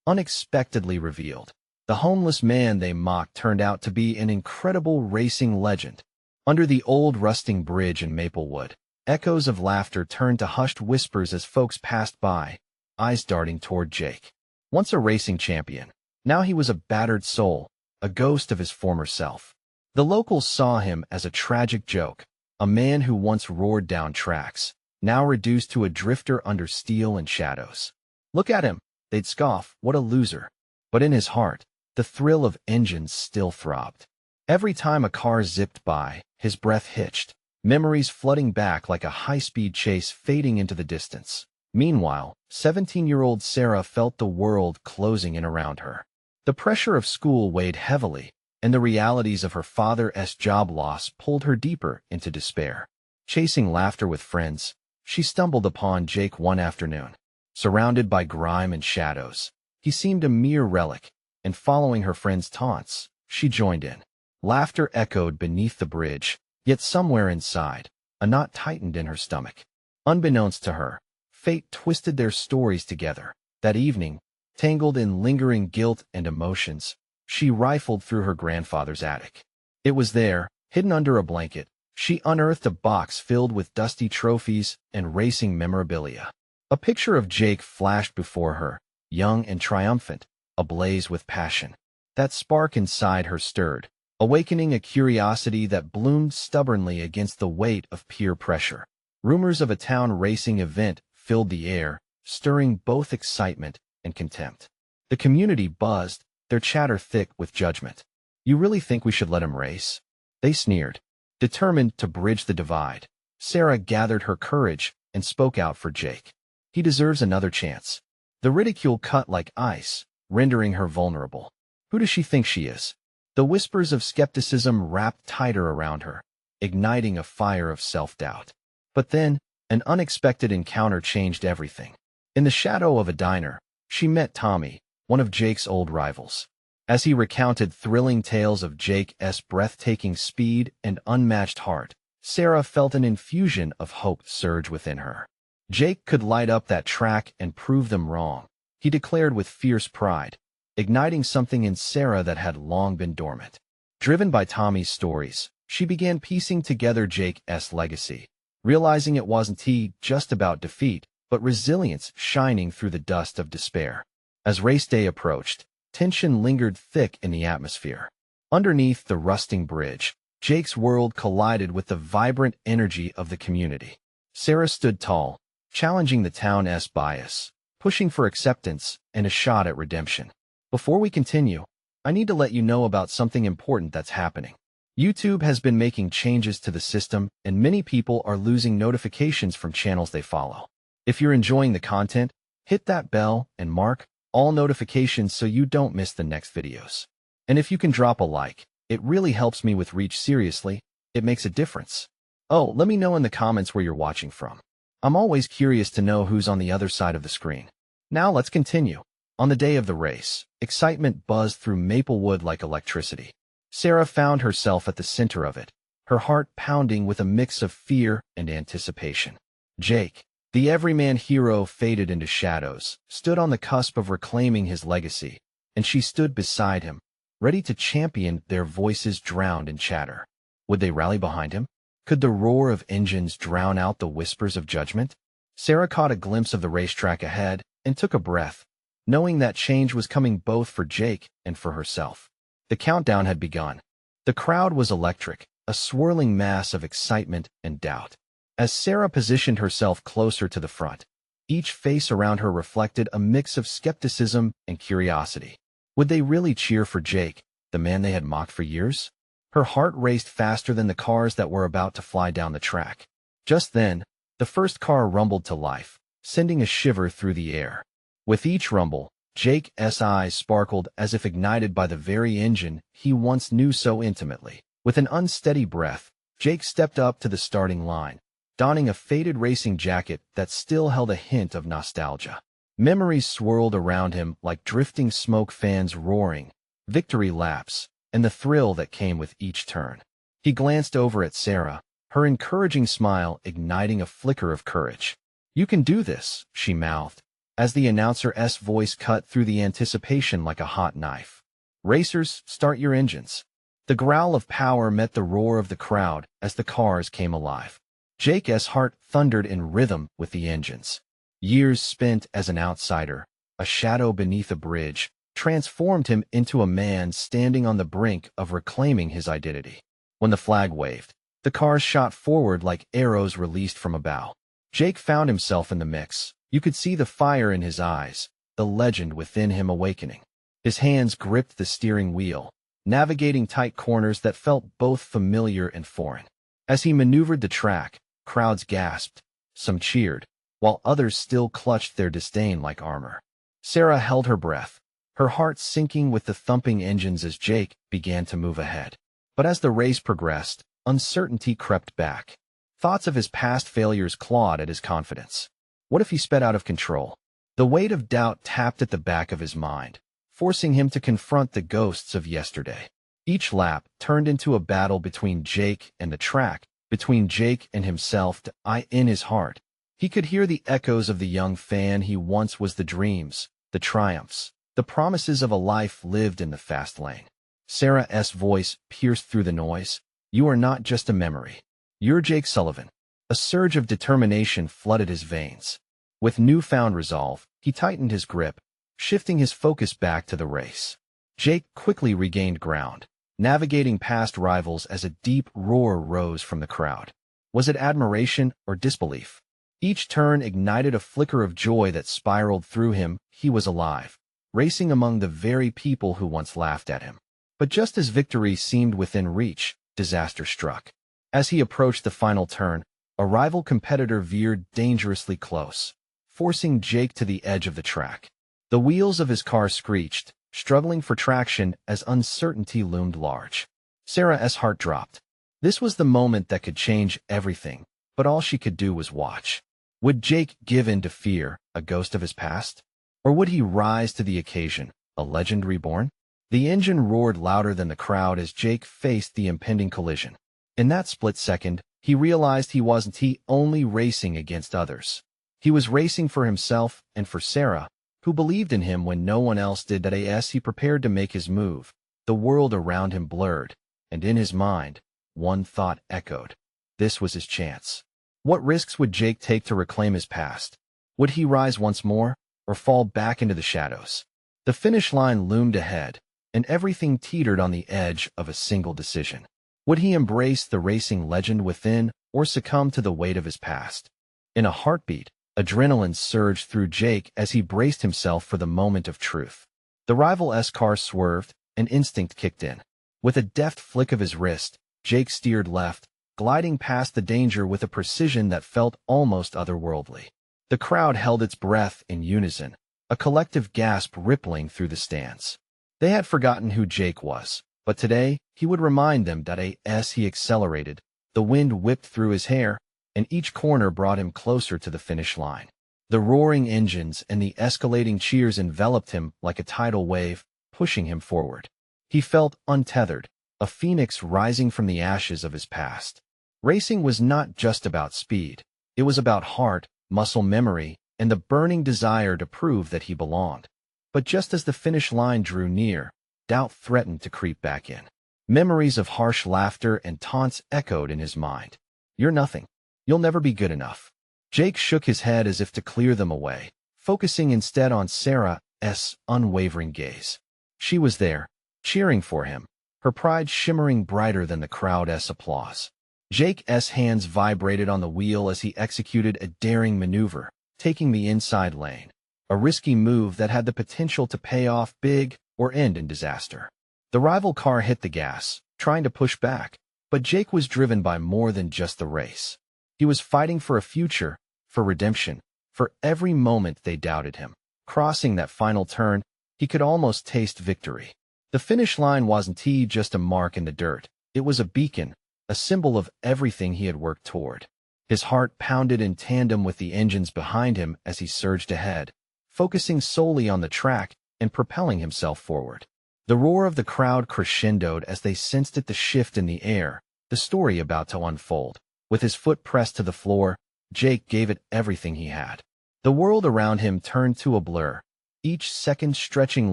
unexpectedly revealed. The homeless man they mocked turned out to be an incredible racing legend. Under the old rusting bridge in Maplewood, echoes of laughter turned to hushed whispers as folks passed by, eyes darting toward Jake. Once a racing champion, now he was a battered soul, a ghost of his former self. The locals saw him as a tragic joke, a man who once roared down tracks, now reduced to a drifter under steel and shadows. "Look at him," they'd scoff, "what a loser." But in his heart, the thrill of engines still throbbed. Every time a car zipped by, his breath hitched, memories flooding back like a high-speed chase fading into the distance. Meanwhile, 17-year-old Sara felt the world closing in around her. The pressure of school weighed heavily, and the realities of her father's job loss pulled her deeper into despair. Chasing laughter with friends, she stumbled upon Jake one afternoon. Surrounded by grime and shadows, he seemed a mere relic, and following her friends' taunts, she joined in. Laughter echoed beneath the bridge, yet somewhere inside, a knot tightened in her stomach. Unbeknownst to her, fate twisted their stories together. That evening, tangled in lingering guilt and emotions, she rifled through her grandfather's attic. It was there, hidden under a blanket. She unearthed a box filled with dusty trophies and racing memorabilia. A picture of Jake flashed before her, young and triumphant, ablaze with passion. That spark inside her stirred, awakening a curiosity that bloomed stubbornly against the weight of peer pressure. Rumors of a town racing event filled the air, stirring both excitement and contempt. The community buzzed, their chatter thick with judgment. "You really think we should let him race?" they sneered. Determined to bridge the divide, Sara gathered her courage and spoke out for Jake. "He deserves another chance." The ridicule cut like ice, rendering her vulnerable. Who does she think she is? The whispers of skepticism wrapped tighter around her, igniting a fire of self-doubt. But then, an unexpected encounter changed everything. In the shadow of a diner, she met Tommy, one of Jake's old rivals. As he recounted thrilling tales of Jake's breathtaking speed and unmatched heart, Sara felt an infusion of hope surge within her. Jake could light up that track and prove them wrong, he declared with fierce pride, igniting something in Sara that had long been dormant. Driven by Tommy's stories, she began piecing together Jake's legacy, realizing it wasn't just about defeat, but resilience shining through the dust of despair. As race day approached, tension lingered thick in the atmosphere. Underneath the rusting bridge, Jake's world collided with the vibrant energy of the community. Sara stood tall, challenging the town's bias, pushing for acceptance and a shot at redemption. Before we continue, I need to let you know about something important that's happening. YouTube has been making changes to the system, and many people are losing notifications from channels they follow. If you're enjoying the content, hit that bell and mark all notifications so you don't miss the next videos. And if you can drop a like, it really helps me with reach. Seriously, it makes a difference. Oh, let me know in the comments where you're watching from. I'm always curious to know who's on the other side of the screen. Now let's continue. On the day of the race, excitement buzzed through Maplewood like electricity. Sara found herself at the center of it, her heart pounding with a mix of fear and anticipation. Jake, the everyman hero faded into shadows, stood on the cusp of reclaiming his legacy, and she stood beside him, ready to champion. Their voices drowned in chatter. Would they rally behind him? Could the roar of engines drown out the whispers of judgment? Sara caught a glimpse of the racetrack ahead and took a breath, knowing that change was coming both for Jake and for herself. The countdown had begun. The crowd was electric, a swirling mass of excitement and doubt. As Sara positioned herself closer to the front, each face around her reflected a mix of skepticism and curiosity. Would they really cheer for Jake, the man they had mocked for years? Her heart raced faster than the cars that were about to fly down the track. Just then, the first car rumbled to life, sending a shiver through the air. With each rumble, Jake's eyes sparkled as if ignited by the very engine he once knew so intimately. With an unsteady breath, Jake stepped up to the starting line, donning a faded racing jacket that still held a hint of nostalgia. Memories swirled around him like drifting smoke fans roaring, victory laps, and the thrill that came with each turn. He glanced over at Sara, her encouraging smile igniting a flicker of courage. "You can do this," she mouthed, as the announcer's voice cut through the anticipation like a hot knife. "Racers, start your engines." The growl of power met the roar of the crowd as the cars came alive. Jake's heart thundered in rhythm with the engines. Years spent as an outsider, a shadow beneath a bridge, transformed him into a man standing on the brink of reclaiming his identity. When the flag waved, the cars shot forward like arrows released from a bow. Jake found himself in the mix. You could see the fire in his eyes, the legend within him awakening. His hands gripped the steering wheel, navigating tight corners that felt both familiar and foreign. As he maneuvered the track, crowds gasped, some cheered, while others still clutched their disdain like armor. Sara held her breath, her heart sinking with the thumping engines as Jake began to move ahead. But as the race progressed, uncertainty crept back. Thoughts of his past failures clawed at his confidence. What if he sped out of control? The weight of doubt tapped at the back of his mind, forcing him to confront the ghosts of yesterday. Each lap turned into a battle between Jake and the track, between Jake and himself. In his heart, he could hear the echoes of the young fan he once was, the dreams, the triumphs, the promises of a life lived in the fast lane. Sara's voice pierced through the noise. "You are not just a memory. You're Jake Sullivan." A surge of determination flooded his veins. With newfound resolve, he tightened his grip, shifting his focus back to the race. Jake quickly regained ground, navigating past rivals as a deep roar rose from the crowd. Was it admiration or disbelief? Each turn ignited a flicker of joy that spiraled through him. He was alive, racing among the very people who once laughed at him. But just as victory seemed within reach, disaster struck. As he approached the final turn, a rival competitor veered dangerously close, forcing Jake to the edge of the track. The wheels of his car screeched, struggling for traction as uncertainty loomed large. Sara's heart dropped. This was the moment that could change everything, but all she could do was watch. Would Jake give in to fear, a ghost of his past? Or would he rise to the occasion, a legend reborn? The engine roared louder than the crowd as Jake faced the impending collision. In that split second, he realized he wasn't only racing against others. He was racing for himself and for Sara, who believed in him when no one else did. As he prepared to make his move, the world around him blurred, and in his mind, one thought echoed. This was his chance. What risks would Jake take to reclaim his past? Would he rise once more, or fall back into the shadows? The finish line loomed ahead, and everything teetered on the edge of a single decision. Would he embrace the racing legend within, or succumb to the weight of his past? In a heartbeat, adrenaline surged through Jake as he braced himself for the moment of truth. The rival's car swerved, and instinct kicked in. With a deft flick of his wrist, Jake steered left, gliding past the danger with a precision that felt almost otherworldly. The crowd held its breath in unison, a collective gasp rippling through the stands. They had forgotten who Jake was, but today he would remind them that as he accelerated, the wind whipped through his hair, and each corner brought him closer to the finish line. The roaring engines and the escalating cheers enveloped him like a tidal wave, pushing him forward. He felt untethered, a phoenix rising from the ashes of his past. Racing was not just about speed. It was about heart, muscle memory, and the burning desire to prove that he belonged. But just as the finish line drew near, doubt threatened to creep back in. Memories of harsh laughter and taunts echoed in his mind. "You're nothing. You'll never be good enough." Jake shook his head as if to clear them away, focusing instead on Sara's unwavering gaze. She was there, cheering for him, her pride shimmering brighter than the crowd's applause. Jake's hands vibrated on the wheel as he executed a daring maneuver, taking the inside lane. A risky move that had the potential to pay off big or end in disaster. The rival car hit the gas, trying to push back, but Jake was driven by more than just the race. He was fighting for a future, for redemption, for every moment they doubted him. Crossing that final turn, he could almost taste victory. The finish line wasn't just a mark in the dirt. It was a beacon, a symbol of everything he had worked toward. His heart pounded in tandem with the engines behind him as he surged ahead, focusing solely on the track and propelling himself forward. The roar of the crowd crescendoed as they sensed the shift in the air, the story about to unfold. With his foot pressed to the floor, Jake gave it everything he had. The world around him turned to a blur, each second stretching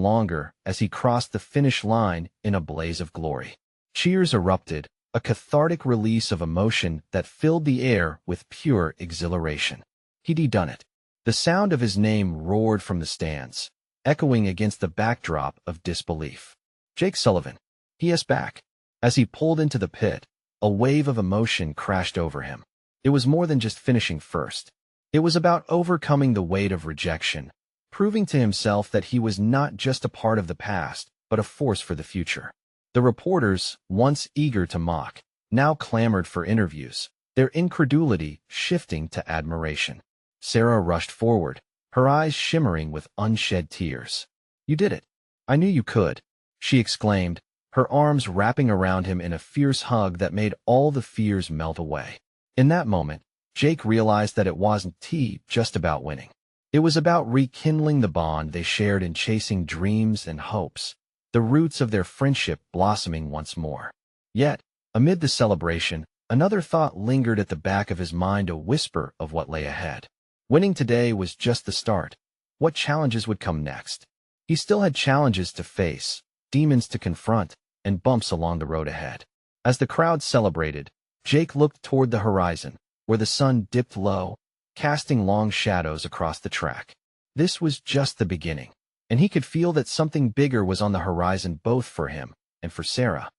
longer as he crossed the finish line in a blaze of glory. Cheers erupted, a cathartic release of emotion that filled the air with pure exhilaration. He'd done it. The sound of his name roared from the stands, echoing against the backdrop of disbelief. Jake Sullivan. He asked back. As he pulled into the pit, a wave of emotion crashed over him. It was more than just finishing first. It was about overcoming the weight of rejection, proving to himself that he was not just a part of the past, but a force for the future. The reporters, once eager to mock, now clamored for interviews, their incredulity shifting to admiration. Sara rushed forward, her eyes shimmering with unshed tears. "You did it. I knew you could," she exclaimed, her arms wrapping around him in a fierce hug that made all the fears melt away. In that moment, Jake realized that it wasn't just about winning. It was about rekindling the bond they shared in chasing dreams and hopes, the roots of their friendship blossoming once more. Yet, amid the celebration, another thought lingered at the back of his mind, a whisper of what lay ahead. Winning today was just the start. What challenges would come next? He still had challenges to face, demons to confront, and bumps along the road ahead. As the crowd celebrated, Jake looked toward the horizon, where the sun dipped low, casting long shadows across the track. This was just the beginning, and he could feel that something bigger was on the horizon both for him and for Sara.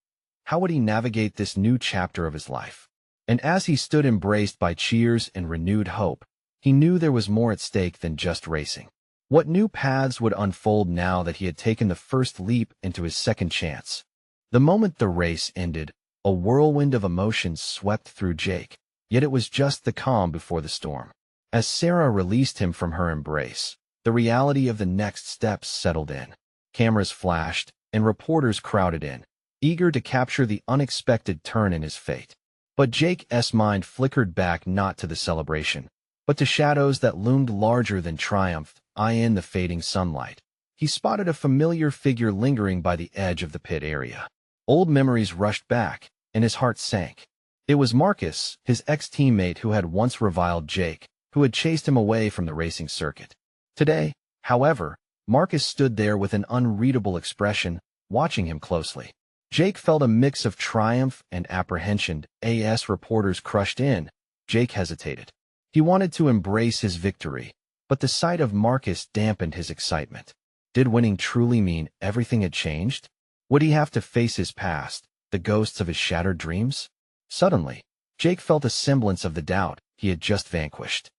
How would he navigate this new chapter of his life? And as he stood embraced by cheers and renewed hope, he knew there was more at stake than just racing. What new paths would unfold now that he had taken the first leap into his second chance? The moment the race ended, a whirlwind of emotions swept through Jake, yet it was just the calm before the storm. As Sara released him from her embrace, the reality of the next steps settled in. Cameras flashed, and reporters crowded in, eager to capture the unexpected turn in his fate. But Jake's mind flickered back not to the celebration, but to shadows that loomed larger than triumph, in the fading sunlight. He spotted a familiar figure lingering by the edge of the pit area. Old memories rushed back, and his heart sank. It was Marcus, his ex-teammate who had once reviled Jake, who had chased him away from the racing circuit. Today, however, Marcus stood there with an unreadable expression, watching him closely. Jake felt a mix of triumph and apprehension. As reporters crushed in, Jake hesitated. He wanted to embrace his victory, but the sight of Marcus dampened his excitement. Did winning truly mean everything had changed? Would he have to face his past, the ghosts of his shattered dreams? Suddenly, Jake felt a semblance of the doubt he had just vanquished.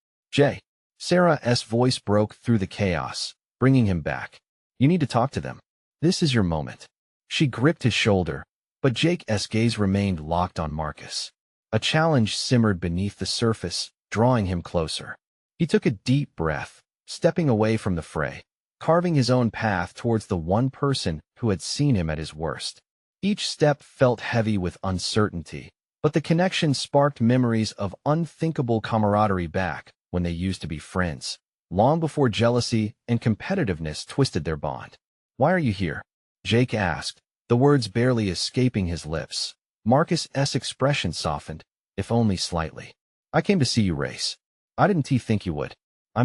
Sara's voice broke through the chaos, bringing him back. "You need to talk to them. This is your moment." She gripped his shoulder, but Jake's gaze remained locked on Marcus. A challenge simmered beneath the surface, drawing him closer. He took a deep breath, stepping away from the fray, carving his own path towards the one person who had seen him at his worst. Each step felt heavy with uncertainty, but the connection sparked memories of unthinkable camaraderie back when they used to be friends, long before jealousy and competitiveness twisted their bond. "Why are you here?" Jake asked, the words barely escaping his lips. Marcus's expression softened, if only slightly. "I came to see you race. I didn't think you would. I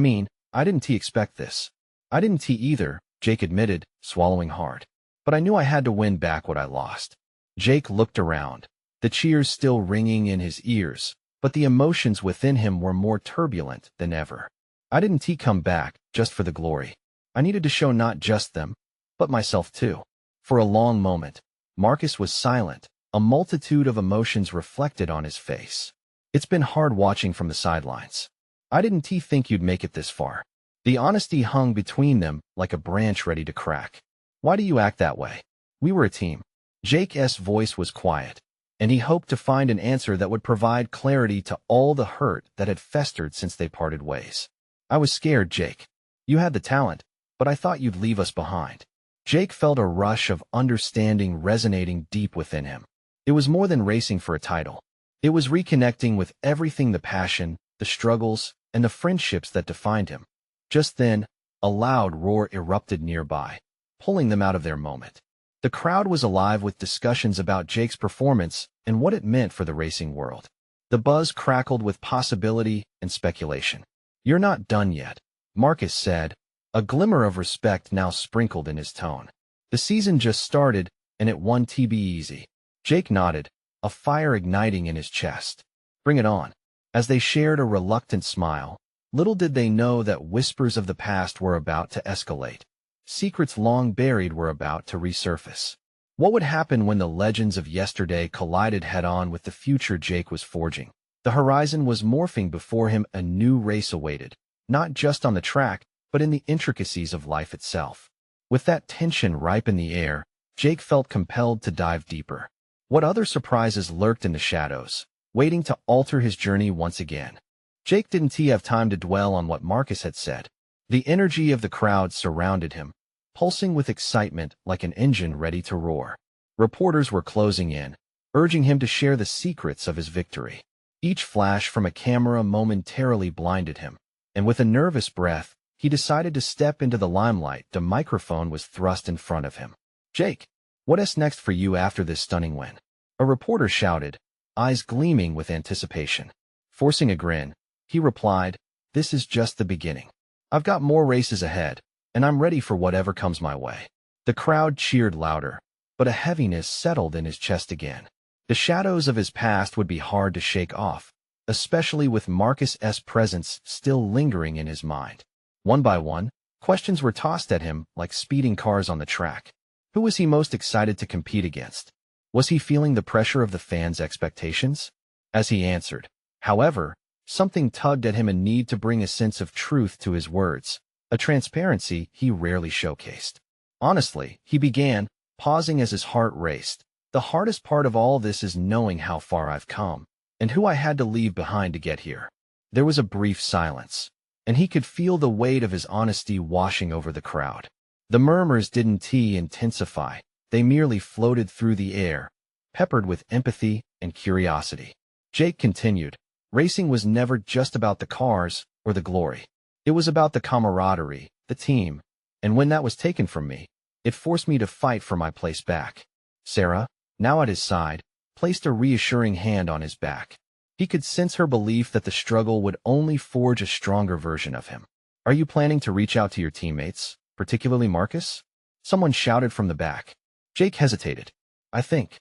didn't expect this." "I didn't either," Jake admitted, swallowing hard. "But I knew I had to win back what I lost." Jake looked around, the cheers still ringing in his ears, but the emotions within him were more turbulent than ever. "I didn't come back just for the glory. I needed to show not just them, but myself too." For a long moment, Marcus was silent, a multitude of emotions reflected on his face. "It's been hard watching from the sidelines. I didn't think you'd make it this far." The honesty hung between them like a branch ready to crack. "Why do you act that way? We were a team." Jake's voice was quiet, and he hoped to find an answer that would provide clarity to all the hurt that had festered since they parted ways. "I was scared, Jake. You had the talent, but I thought you'd leave us behind." Jake felt a rush of understanding resonating deep within him. It was more than racing for a title. It was reconnecting with everything, the passion, the struggles, and the friendships that defined him. Just then, a loud roar erupted nearby, pulling them out of their moment. The crowd was alive with discussions about Jake's performance and what it meant for the racing world. The buzz crackled with possibility and speculation. "You're not done yet," Marcus said, a glimmer of respect now sprinkled in his tone. The season just started, and it won TB easy. Jake nodded, a fire igniting in his chest. Bring it on. As they shared a reluctant smile, little did they know that whispers of the past were about to escalate. Secrets long buried were about to resurface. What would happen when the legends of yesterday collided head-on with the future Jake was forging? The horizon was morphing before him. A new race awaited, not just on the track, but in the intricacies of life itself. With that tension ripe in the air, Jake felt compelled to dive deeper. What other surprises lurked in the shadows, waiting to alter his journey once again? Jake didn't have time to dwell on what Marcus had said. The energy of the crowd surrounded him, pulsing with excitement like an engine ready to roar. Reporters were closing in, urging him to share the secrets of his victory. Each flash from a camera momentarily blinded him, and with a nervous breath, he decided to step into the limelight. The microphone was thrust in front of him. Jake, what's next for you after this stunning win? A reporter shouted, eyes gleaming with anticipation. Forcing a grin, he replied, this is just the beginning. I've got more races ahead, and I'm ready for whatever comes my way. The crowd cheered louder, but a heaviness settled in his chest again. The shadows of his past would be hard to shake off, especially with Marcus's presence still lingering in his mind. One by one, questions were tossed at him like speeding cars on the track. Who was he most excited to compete against? Was he feeling the pressure of the fans' expectations? As he answered, however, something tugged at him, a need to bring a sense of truth to his words, a transparency he rarely showcased. Honestly, he began, pausing as his heart raced. The hardest part of all this is knowing how far I've come, and who I had to leave behind to get here. There was a brief silence, and he could feel the weight of his honesty washing over the crowd. The murmurs didn't intensify, they merely floated through the air, peppered with empathy and curiosity. Jake continued, racing was never just about the cars or the glory. It was about the camaraderie, the team, and when that was taken from me, it forced me to fight for my place back. Sara, now at his side, placed a reassuring hand on his back. He could sense her belief that the struggle would only forge a stronger version of him. Are you planning to reach out to your teammates, particularly Marcus? Someone shouted from the back. Jake hesitated. I think.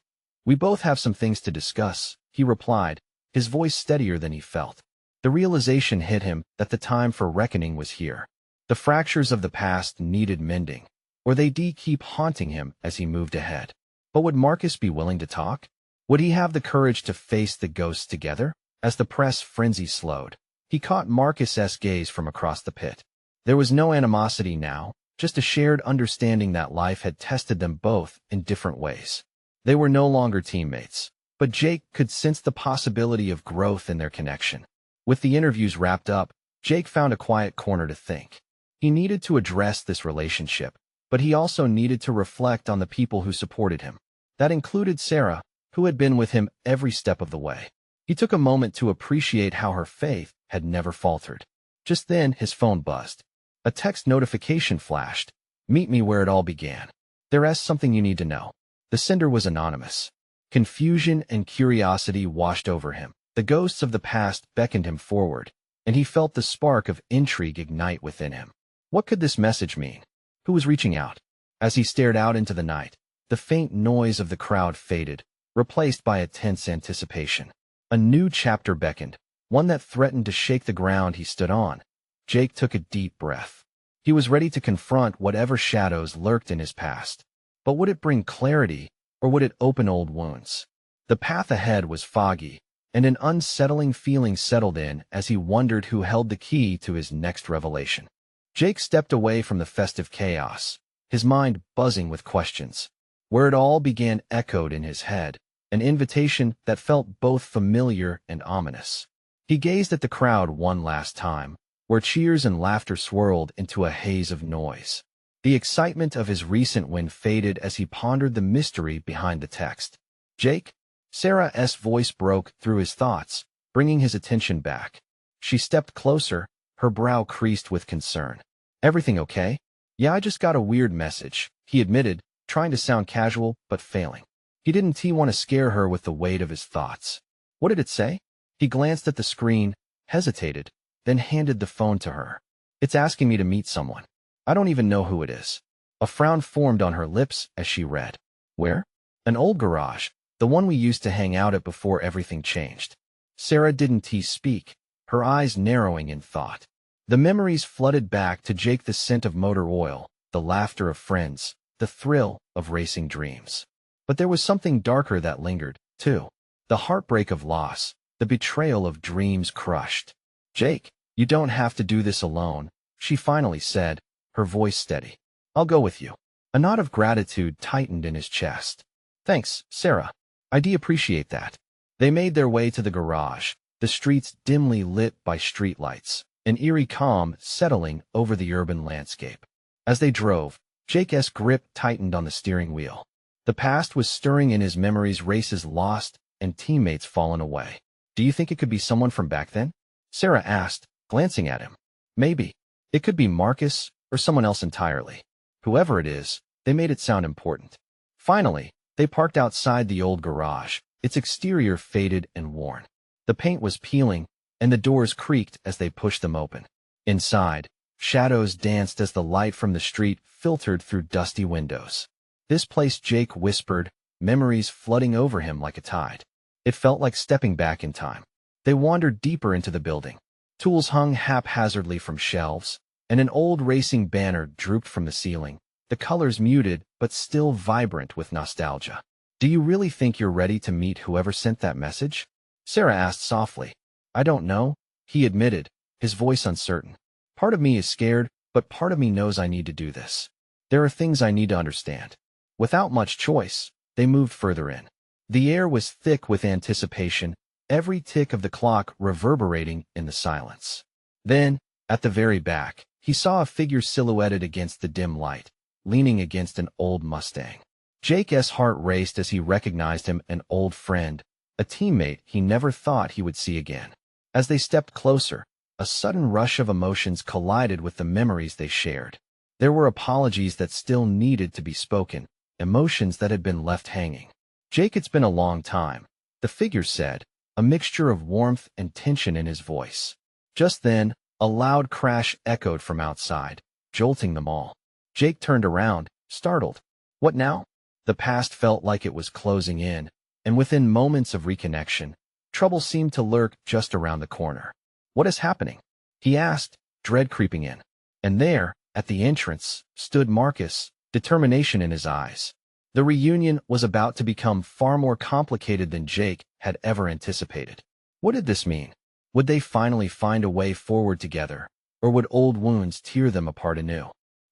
We both have some things to discuss, he replied, his voice steadier than he felt. The realization hit him that the time for reckoning was here. The fractures of the past needed mending, or they'd keep haunting him as he moved ahead. But would Marcus be willing to talk? Would he have the courage to face the ghosts together? As the press frenzy slowed, he caught Marcus's gaze from across the pit. There was no animosity now, just a shared understanding that life had tested them both in different ways. They were no longer teammates, but Jake could sense the possibility of growth in their connection. With the interviews wrapped up, Jake found a quiet corner to think. He needed to address this relationship, but he also needed to reflect on the people who supported him. That included Sara, who had been with him every step of the way. He took a moment to appreciate how her faith had never faltered. Just then, his phone buzzed. A text notification flashed. Meet me where it all began. There's something you need to know. The sender was anonymous. Confusion and curiosity washed over him. The ghosts of the past beckoned him forward, and he felt the spark of intrigue ignite within him. What could this message mean? Who was reaching out? As he stared out into the night, the faint noise of the crowd faded, replaced by a tense anticipation. A new chapter beckoned, one that threatened to shake the ground he stood on. Jake took a deep breath. He was ready to confront whatever shadows lurked in his past. But would it bring clarity, or would it open old wounds? The path ahead was foggy, and an unsettling feeling settled in as he wondered who held the key to his next revelation. Jake stepped away from the festive chaos, his mind buzzing with questions. Where it all began echoed in his head, an invitation that felt both familiar and ominous. He gazed at the crowd one last time, where cheers and laughter swirled into a haze of noise. The excitement of his recent win faded as he pondered the mystery behind the text. Jake? Sara's voice broke through his thoughts, bringing his attention back. She stepped closer, her brow creased with concern. Everything okay? Yeah, I just got a weird message, he admitted, trying to sound casual but failing. He didn't want to scare her with the weight of his thoughts. What did it say? He glanced at the screen, hesitated, then handed the phone to her. It's asking me to meet someone. I don't even know who it is. A frown formed on her lips as she read. Where? An old garage, the one we used to hang out at before everything changed. Sara didn't speak, her eyes narrowing in thought. The memories flooded back to Jake, the scent of motor oil, the laughter of friends, the thrill of racing dreams. But there was something darker that lingered, too. The heartbreak of loss, the betrayal of dreams crushed. Jake, you don't have to do this alone, she finally said, her voice steady. I'll go with you. A knot of gratitude tightened in his chest. Thanks, Sara. I do appreciate that. They made their way to the garage, the streets dimly lit by streetlights, an eerie calm settling over the urban landscape. As they drove, Jake's grip tightened on the steering wheel. The past was stirring in his memories, races lost and teammates fallen away. Do you think it could be someone from back then? Sara asked, glancing at him. Maybe. It could be Marcus or someone else entirely. Whoever it is, they made it sound important. Finally, they parked outside the old garage, its exterior faded and worn. The paint was peeling, and the doors creaked as they pushed them open. Inside, shadows danced as the light from the street filtered through dusty windows. This place, Jake whispered, memories flooding over him like a tide. It felt like stepping back in time. They wandered deeper into the building. Tools hung haphazardly from shelves, and an old racing banner drooped from the ceiling, the colors muted but still vibrant with nostalgia. Do you really think you're ready to meet whoever sent that message? Sara asked softly. I don't know, he admitted, his voice uncertain. Part of me is scared, but part of me knows I need to do this. There are things I need to understand. Without much choice, they moved further in. The air was thick with anticipation, every tick of the clock reverberating in the silence. Then, at the very back, he saw a figure silhouetted against the dim light, leaning against an old Mustang. Jake's heart raced as he recognized him, an old friend, a teammate he never thought he would see again. As they stepped closer, a sudden rush of emotions collided with the memories they shared. There were apologies that still needed to be spoken, emotions that had been left hanging. Jake, it's been a long time, the figure said, a mixture of warmth and tension in his voice. Just then, a loud crash echoed from outside, jolting them all. Jake turned around, startled. What now? The past felt like it was closing in, and within moments of reconnection, trouble seemed to lurk just around the corner. What is happening? He asked, dread creeping in. And there, at the entrance, stood Marcus, determination in his eyes. The reunion was about to become far more complicated than Jake had ever anticipated. What did this mean? Would they finally find a way forward together, or would old wounds tear them apart anew?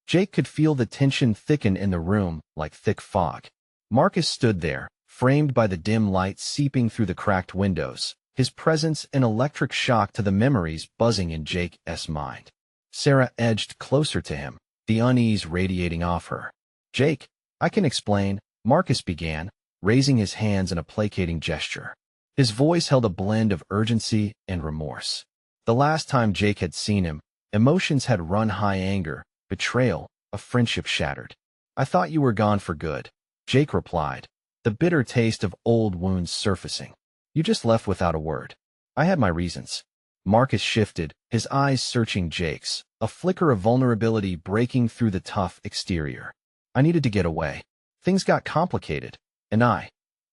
Jake could feel the tension thicken in the room like thick fog. Marcus stood there, framed by the dim light seeping through the cracked windows, his presence an electric shock to the memories buzzing in Jake's mind. Sara edged closer to him, the unease radiating off her. Jake, I can explain, Marcus began, raising his hands in a placating gesture. His voice held a blend of urgency and remorse. The last time Jake had seen him, emotions had run high: anger, betrayal, a friendship shattered. I thought you were gone for good, Jake replied, the bitter taste of old wounds surfacing. You just left without a word. I had my reasons. Marcus shifted, his eyes searching Jake's, a flicker of vulnerability breaking through the tough exterior. I needed to get away. Things got complicated, and I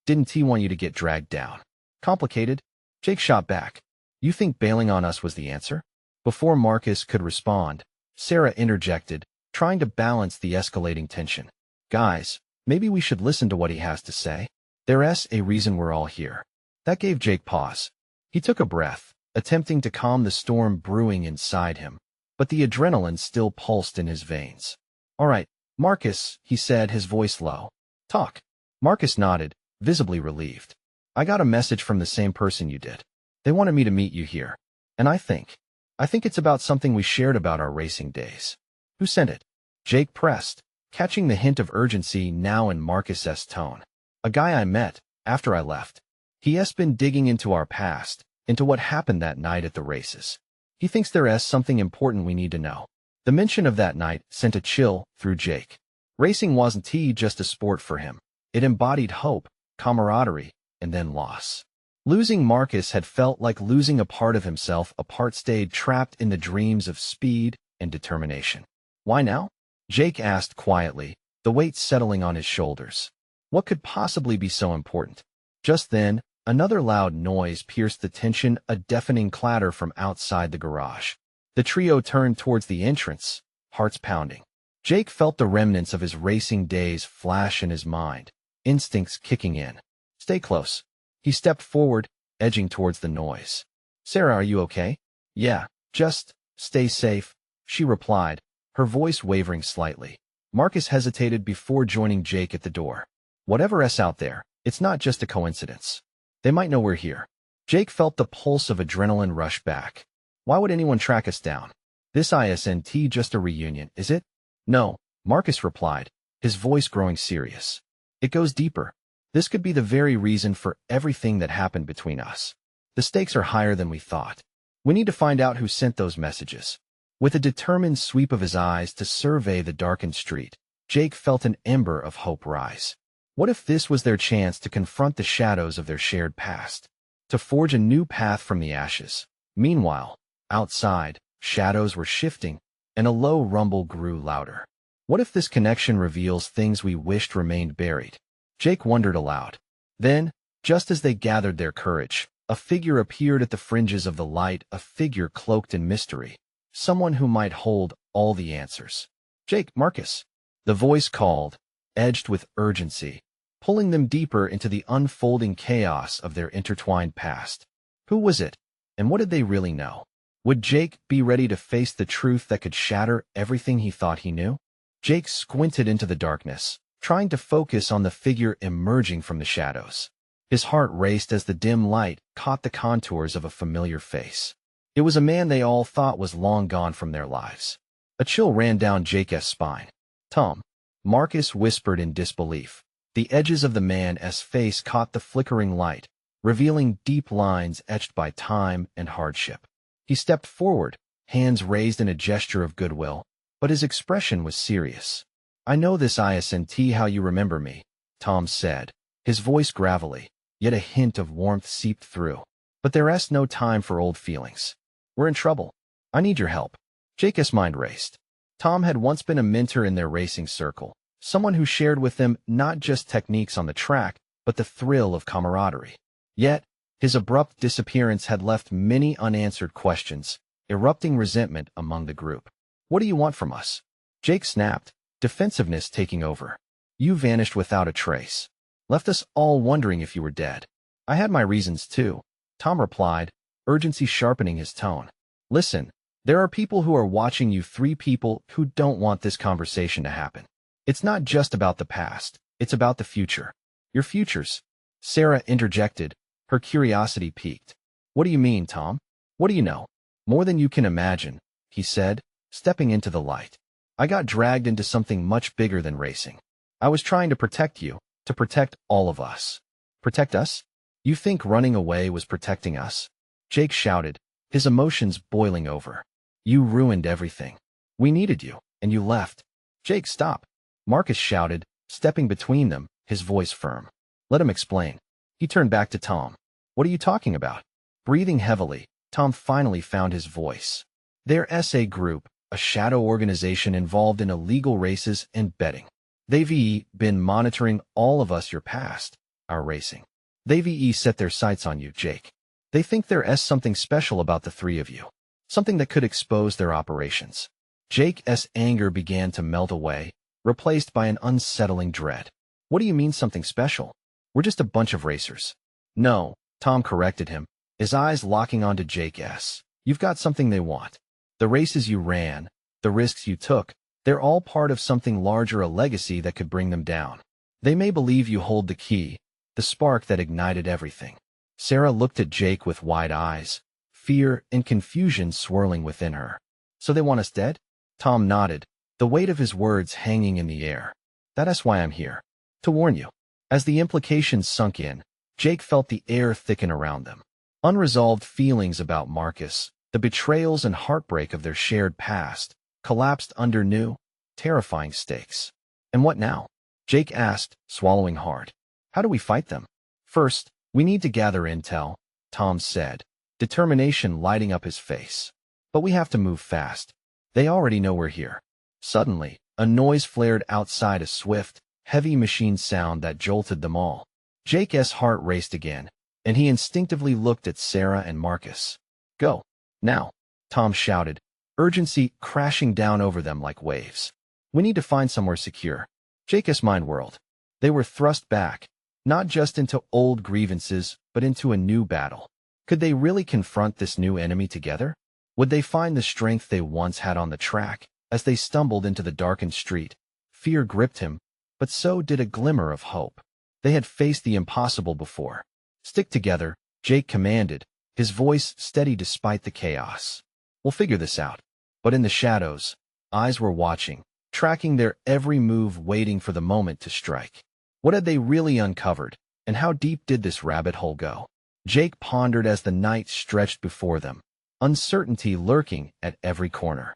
didn't want you to get dragged down. Complicated? Jake shot back. You think bailing on us was the answer? Before Marcus could respond, Sara interjected, trying to balance the escalating tension. Guys, maybe we should listen to what he has to say. There's a reason we're all here. That gave Jake pause. He took a breath, attempting to calm the storm brewing inside him, but the adrenaline still pulsed in his veins. All right, Marcus, he said, his voice low. Talk. Marcus nodded, visibly relieved. I got a message from the same person you did. They wanted me to meet you here. And I think it's about something we shared about our racing days. Who sent it? Jake pressed, catching the hint of urgency now in Marcus's tone. A guy I met after I left. He's been digging into our past, into what happened that night at the races. He thinks there's something important we need to know. The mention of that night sent a chill through Jake. Racing wasn't just a sport for him. It embodied hope, camaraderie, and then loss. Losing Marcus had felt like losing a part of himself, a part stayed trapped in the dreams of speed and determination. Why now? Jake asked quietly, the weight settling on his shoulders. What could possibly be so important? Just then, another loud noise pierced the tension, a deafening clatter from outside the garage. The trio turned towards the entrance, hearts pounding. Jake felt the remnants of his racing days flash in his mind, instincts kicking in. Stay close. He stepped forward, edging towards the noise. Sara, are you okay? Yeah, just stay safe, she replied, her voice wavering slightly. Marcus hesitated before joining Jake at the door. Whatever's out there, it's not just a coincidence. They might know we're here. Jake felt the pulse of adrenaline rush back. Why would anyone track us down? This isn't just a reunion, is it? No, Marcus replied, his voice growing serious. It goes deeper. This could be the very reason for everything that happened between us. The stakes are higher than we thought. We need to find out who sent those messages. With a determined sweep of his eyes to survey the darkened street, Jake felt an ember of hope rise. What if this was their chance to confront the shadows of their shared past? To forge a new path from the ashes? Meanwhile, outside, shadows were shifting, and a low rumble grew louder. What if this connection reveals things we wished remained buried? Jake wondered aloud. Then, just as they gathered their courage, a figure appeared at the fringes of the light, a figure cloaked in mystery. Someone who might hold all the answers. Jake, Marcus. The voice called, edged with urgency, pulling them deeper into the unfolding chaos of their intertwined past. Who was it? And what did they really know? Would Jake be ready to face the truth that could shatter everything he thought he knew? Jake squinted into the darkness, trying to focus on the figure emerging from the shadows. His heart raced as the dim light caught the contours of a familiar face. It was a man they all thought was long gone from their lives. A chill ran down Jake's spine. Tom, Marcus whispered in disbelief. The edges of the man's face caught the flickering light, revealing deep lines etched by time and hardship. He stepped forward, hands raised in a gesture of goodwill, but his expression was serious. I know this isn't how you remember me, Tom said, his voice gravelly, yet a hint of warmth seeped through. But there's no time for old feelings. We're in trouble. I need your help. Jake's mind raced. Tom had once been a mentor in their racing circle, someone who shared with them not just techniques on the track, but the thrill of camaraderie. Yet, his abrupt disappearance had left many unanswered questions, erupting resentment among the group. What do you want from us? Jake snapped, defensiveness taking over. You vanished without a trace. Left us all wondering if you were dead. I had my reasons too, Tom replied, urgency sharpening his tone. Listen, there are people who are watching you, 3 people who don't want this conversation to happen. It's not just about the past, it's about the future. Your futures. Sara interjected, her curiosity piqued. What do you mean, Tom? What do you know? More than you can imagine, he said, stepping into the light. I got dragged into something much bigger than racing. I was trying to protect you, to protect all of us. Protect us? You think running away was protecting us? Jake shouted, his emotions boiling over. You ruined everything. We needed you, and you left. Jake, stop. Marcus shouted, stepping between them, his voice firm. Let him explain. He turned back to Tom. What are you talking about? Breathing heavily, Tom finally found his voice. There's a group, a shadow organization involved in illegal races and betting. They've been monitoring all of us, your past, our racing. They've set their sights on you, Jake. They think there's something special about the 3 of you. Something that could expose their operations. Jake's anger began to melt away, replaced by an unsettling dread. What do you mean something special? We're just a bunch of racers. No, Tom corrected him, his eyes locking onto Jake's. You've got something they want. The races you ran, the risks you took, they're all part of something larger, a legacy that could bring them down. They may believe you hold the key, the spark that ignited everything. Sara looked at Jake with wide eyes, fear and confusion swirling within her. So they want us dead? Tom nodded, the weight of his words hanging in the air. That's why I'm here. To warn you. As the implications sunk in, Jake felt the air thicken around them. Unresolved feelings about Marcus, the betrayals and heartbreak of their shared past, collapsed under new, terrifying stakes. And what now? Jake asked, swallowing hard. How do we fight them? First, we need to gather intel, Tom said, determination lighting up his face. But we have to move fast. They already know we're here. Suddenly, a noise flared outside, a swift, heavy machine sound that jolted them all. Jake's heart raced again, and he instinctively looked at Sara and Marcus. "Go. Now," Tom shouted, urgency crashing down over them like waves. "We need to find somewhere secure." Jake's mind whirled. They were thrust back, not just into old grievances, but into a new battle. Could they really confront this new enemy together? Would they find the strength they once had on the track? As they stumbled into the darkened street, fear gripped him, but so did a glimmer of hope. They had faced the impossible before. "Stick together," Jake commanded, his voice steady despite the chaos. "We'll figure this out." But in the shadows, eyes were watching, tracking their every move, waiting for the moment to strike. What had they really uncovered, and how deep did this rabbit hole go? Jake pondered as the night stretched before them, uncertainty lurking at every corner.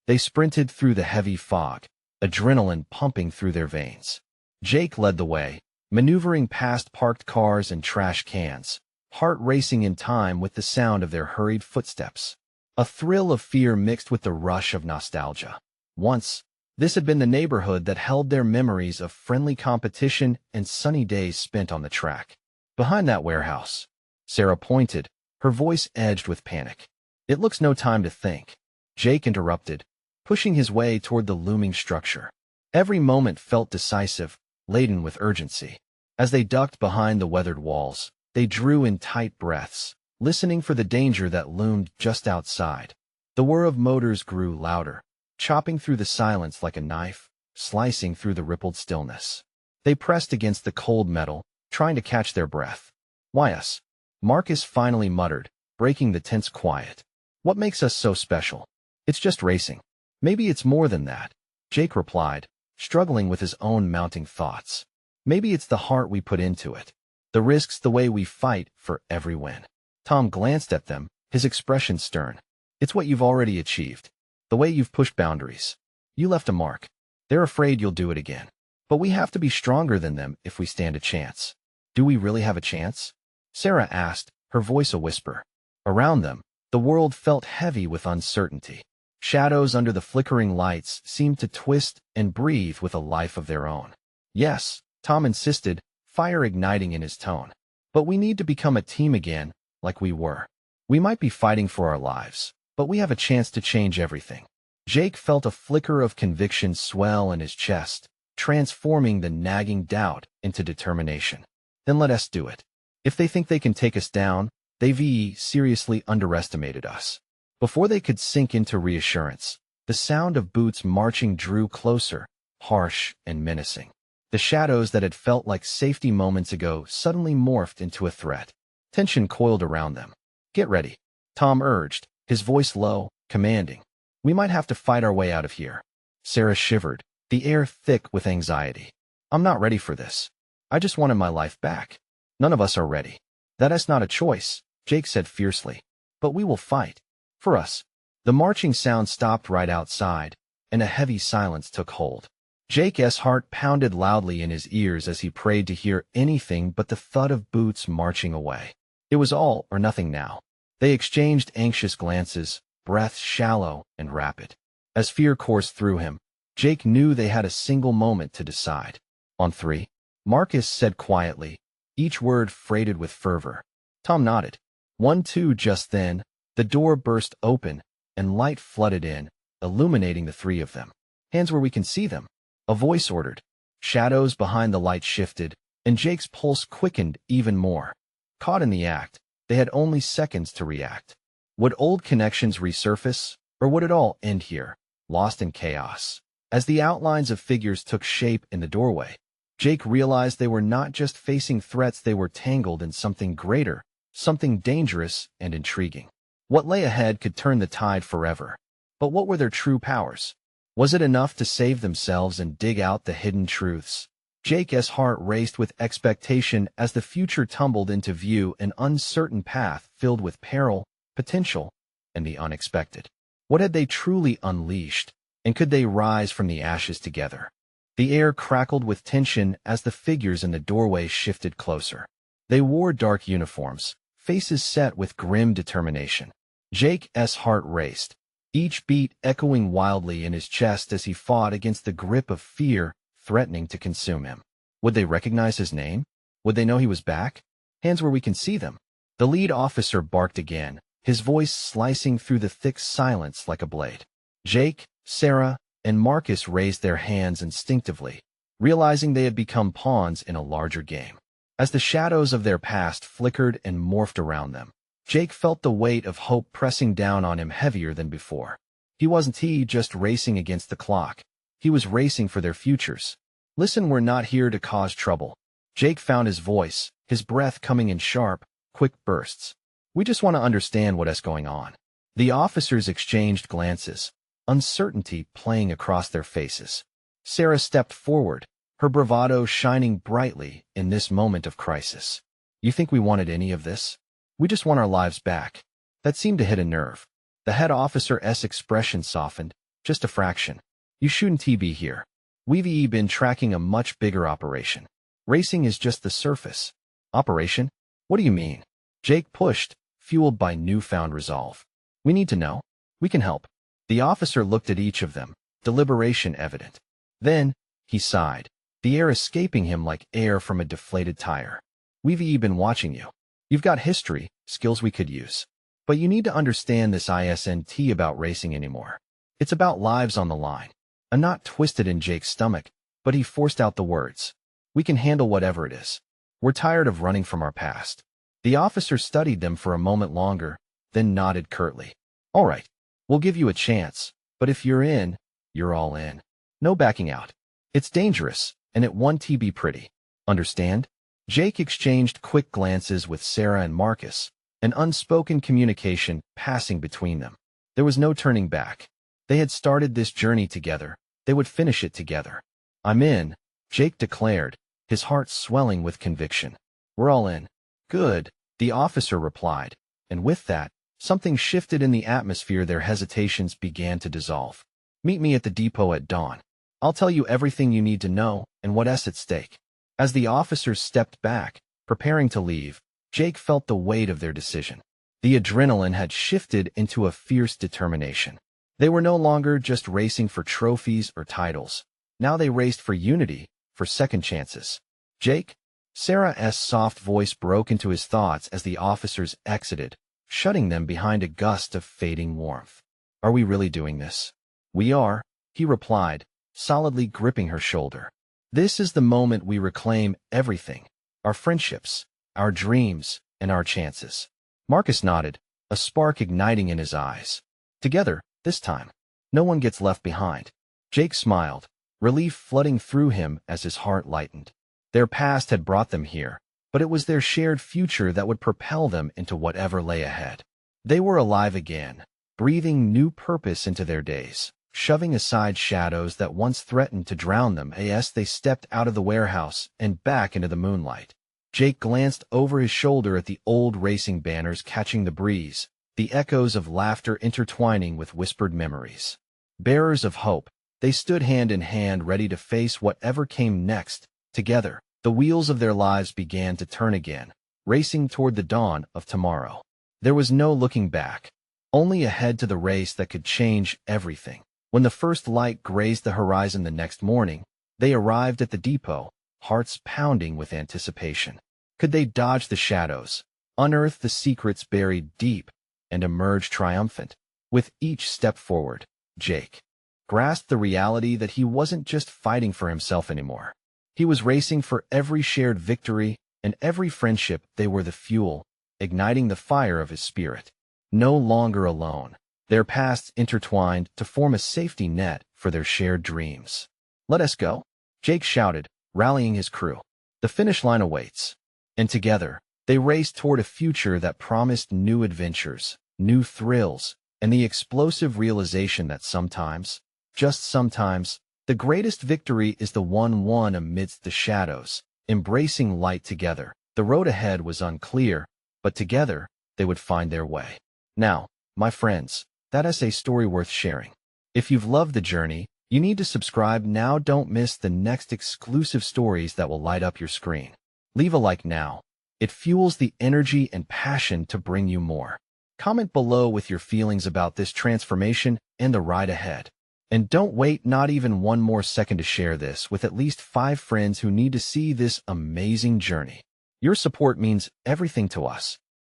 They sprinted through the heavy fog, adrenaline pumping through their veins. Jake led the way, maneuvering past parked cars and trash cans, heart racing in time with the sound of their hurried footsteps. A thrill of fear mixed with the rush of nostalgia. Once, this had been the neighborhood that held their memories of friendly competition and sunny days spent on the track. "Behind that warehouse," Sara pointed, her voice edged with panic. "It looks no time to think," Jake interrupted, pushing his way toward the looming structure. Every moment felt decisive, laden with urgency. As they ducked behind the weathered walls, they drew in tight breaths, listening for the danger that loomed just outside. The whir of motors grew louder, chopping through the silence like a knife, slicing through the rippled stillness. They pressed against the cold metal, trying to catch their breath. "Why us?" Marcus finally muttered, breaking the tense quiet. "What makes us so special? It's just racing." "Maybe it's more than that," Jake replied, struggling with his own mounting thoughts. "Maybe it's the heart we put into it. The risks, the way we fight for every win." Tom glanced at them, his expression stern. "It's what you've already achieved. The way you've pushed boundaries. You left a mark. They're afraid you'll do it again. But we have to be stronger than them if we stand a chance." "Do we really have a chance?" Sara asked, her voice a whisper. Around them, the world felt heavy with uncertainty. Shadows under the flickering lights seemed to twist and breathe with a life of their own. "Yes," Tom insisted, fire igniting in his tone. "But we need to become a team again, like we were. We might be fighting for our lives, but we have a chance to change everything." Jake felt a flicker of conviction swell in his chest, transforming the nagging doubt into determination. "Then let us do it. If they think they can take us down, they've seriously underestimated us." Before they could sink into reassurance, the sound of boots marching drew closer, harsh and menacing. The shadows that had felt like safety moments ago suddenly morphed into a threat. Tension coiled around them. "Get ready," Tom urged, his voice low, commanding. "We might have to fight our way out of here." Sara shivered, the air thick with anxiety. "I'm not ready for this. I just wanted my life back." "None of us are ready." "That is not a choice," Jake said fiercely. "But we will fight. For us." The marching sound stopped right outside, and a heavy silence took hold. Jake's heart pounded loudly in his ears as he prayed to hear anything but the thud of boots marching away. It was all or nothing now. They exchanged anxious glances, breaths shallow and rapid. As fear coursed through him, Jake knew they had a single moment to decide. "On three," Marcus said quietly, each word freighted with fervor. Tom nodded. 1, 2. Just then, the door burst open, and light flooded in, illuminating the three of them. "Hands where we can see them," a voice ordered. Shadows behind the light shifted, and Jake's pulse quickened even more. Caught in the act, they had only seconds to react. Would old connections resurface, or would it all end here, lost in chaos? As the outlines of figures took shape in the doorway, Jake realized they were not just facing threats, they were tangled in something greater, something dangerous and intriguing. What lay ahead could turn the tide forever. But what were their true powers? Was it enough to save themselves and dig out the hidden truths? Jake's heart raced with expectation as the future tumbled into view, an uncertain path filled with peril, potential, and the unexpected. What had they truly unleashed, and could they rise from the ashes together? The air crackled with tension as the figures in the doorway shifted closer. They wore dark uniforms, faces set with grim determination. Jake's heart raced, each beat echoing wildly in his chest as he fought against the grip of fear threatening to consume him. Would they recognize his name? Would they know he was back? Hands where we can see them. The lead officer barked again, his voice slicing through the thick silence like a blade. Jake, Sara, and Marcus raised their hands instinctively, realizing they had become pawns in a larger game. As the shadows of their past flickered and morphed around them, Jake felt the weight of hope pressing down on him heavier than before. He wasn't just racing against the clock. He was racing for their futures. Listen, we're not here to cause trouble. Jake found his voice, his breath coming in sharp, quick bursts. We just want to understand what's going on. The officers exchanged glances, uncertainty playing across their faces. Sara stepped forward, her bravado shining brightly in this moment of crisis. You think we wanted any of this? We just want our lives back. That seemed to hit a nerve. The head officer's expression softened, just a fraction. You shouldn't be here. We've been tracking a much bigger operation. Racing is just the surface. Operation? What do you mean? Jake pushed, fueled by newfound resolve. We need to know. We can help. The officer looked at each of them, deliberation evident. Then, he sighed, the air escaping him like air from a deflated tire. We've been watching you. You've got history, skills we could use. But you need to understand this isn't about racing anymore. It's about lives on the line. A knot twisted in Jake's stomach, but he forced out the words. We can handle whatever it is. We're tired of running from our past. The officer studied them for a moment longer, then nodded curtly. All right, we'll give you a chance, but if you're in, you're all in. No backing out. It's dangerous, and it won't be pretty. Understand? Jake exchanged quick glances with Sara and Marcus, an unspoken communication passing between them. There was no turning back. They had started this journey together. They would finish it together. I'm in, Jake declared, his heart swelling with conviction. We're all in. Good, the officer replied, and with that, something shifted in the atmosphere. Their hesitations began to dissolve. Meet me at the depot at dawn. I'll tell you everything you need to know and what's at stake. As the officers stepped back, preparing to leave, Jake felt the weight of their decision. The adrenaline had shifted into a fierce determination. They were no longer just racing for trophies or titles. Now they raced for unity, for second chances. Jake? Sara's soft voice broke into his thoughts as the officers exited, shutting them behind a gust of fading warmth. Are we really doing this? We are, he replied, solidly gripping her shoulder. This is the moment we reclaim everything. Our friendships, our dreams, and our chances. Marcus nodded, a spark igniting in his eyes. Together, this time. No one gets left behind. Jake smiled, relief flooding through him as his heart lightened. Their past had brought them here, but it was their shared future that would propel them into whatever lay ahead. They were alive again, breathing new purpose into their days, shoving aside shadows that once threatened to drown them as they stepped out of the warehouse and back into the moonlight. Jake glanced over his shoulder at the old racing banners catching the breeze, the echoes of laughter intertwining with whispered memories. Bearers of hope, they stood hand in hand ready to face whatever came next. Together, the wheels of their lives began to turn again, racing toward the dawn of tomorrow. There was no looking back, only ahead to the race that could change everything. When the first light grazed the horizon the next morning, they arrived at the depot, hearts pounding with anticipation. Could they dodge the shadows, unearth the secrets buried deep, and emerge triumphant? With each step forward, Jake grasped the reality that he wasn't just fighting for himself anymore. He was racing for every shared victory and every friendship. They were the fuel, igniting the fire of his spirit. No longer alone, their pasts intertwined to form a safety net for their shared dreams. Let us go, Jake shouted, rallying his crew. The finish line awaits. And together, they raced toward a future that promised new adventures, new thrills, and the explosive realization that sometimes, just sometimes, the greatest victory is the one won amidst the shadows, embracing light together. The road ahead was unclear, but together, they would find their way. Now, my friends, that is a story worth sharing. If you've loved the journey, you need to subscribe now. Don't miss the next exclusive stories that will light up your screen. Leave a like now. It fuels the energy and passion to bring you more. Comment below with your feelings about this transformation and the ride ahead. And don't wait not even one more second to share this with at least 5 friends who need to see this amazing journey. Your support means everything to us.